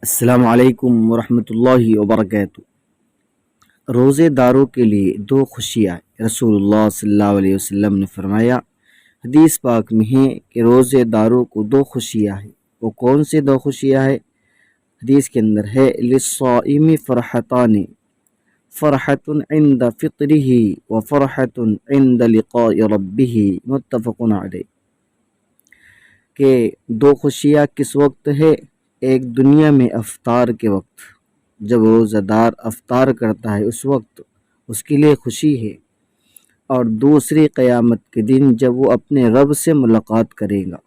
السلام علیکم ورحمۃ اللہ وبرکاتہ۔ روزے داروں کے لیے دو خوشیاں رسول اللہ صلی اللہ علیہ وسلم نے فرمایا۔ حدیث پاک میں ہے کہ روزے داروں کو دو خوشیاں ہیں۔ وہ کون سے دو خوشیاں ہیں؟ حدیث کے اندر ہے للصائم فرحتان، فرحت عند فطرہ وفرحت عند لقاء ربہ، متفق علیہ۔ کہ دو خوشیاں کس وقت ہے؟ ایک دنیا میں افطار کے وقت، جب روزہ دار افطار کرتا ہے اس وقت اس کے لیے خوشی ہے، اور دوسری قیامت کے دن جب وہ اپنے رب سے ملاقات کرے گا۔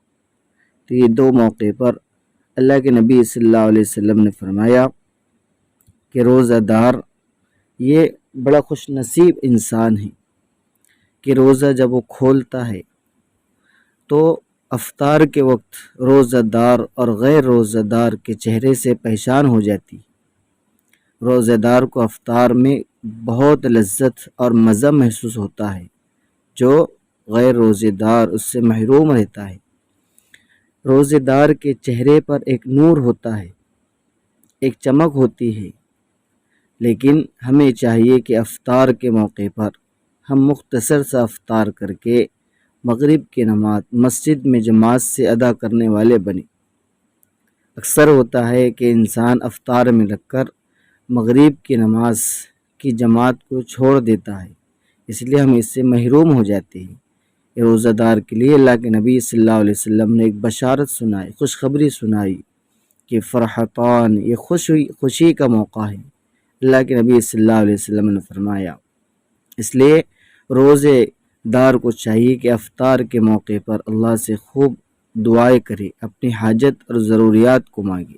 تو یہ دو موقع پر اللہ کے نبی صلی اللہ علیہ وسلم نے فرمایا کہ روزہ دار یہ بڑا خوش نصیب انسان ہے کہ روزہ جب وہ کھولتا ہے تو افطار کے وقت روزہ دار اور غیر روزہ دار کے چہرے سے پہچان ہو جاتی۔ روزہ دار کو افطار میں بہت لذت اور مزہ محسوس ہوتا ہے، جو غیر روزہ دار اس سے محروم رہتا ہے۔ روزہ دار کے چہرے پر ایک نور ہوتا ہے، ایک چمک ہوتی ہے، لیکن ہمیں چاہیے کہ افطار کے موقع پر ہم مختصر سا افطار کر کے مغرب کی نماز مسجد میں جماعت سے ادا کرنے والے بنیں۔ اکثر ہوتا ہے کہ انسان افطار میں لگ کر مغرب کی نماز کی جماعت کو چھوڑ دیتا ہے، اس لیے ہم اس سے محروم ہو جاتے ہیں۔ روزہ دار کے لیے اللہ کے نبی صلی اللہ علیہ وسلم نے ایک بشارت سنائی، خوشخبری سنائی کہ فرحتان، یہ خوشی کا موقع ہے۔ اللہ کے نبی صلی اللہ علیہ وسلم نے فرمایا، اس لیے روزے دار کو چاہیے کہ افطار کے موقع پر اللہ سے خوب دعائیں کرے، اپنی حاجت اور ضروریات کو مانگے۔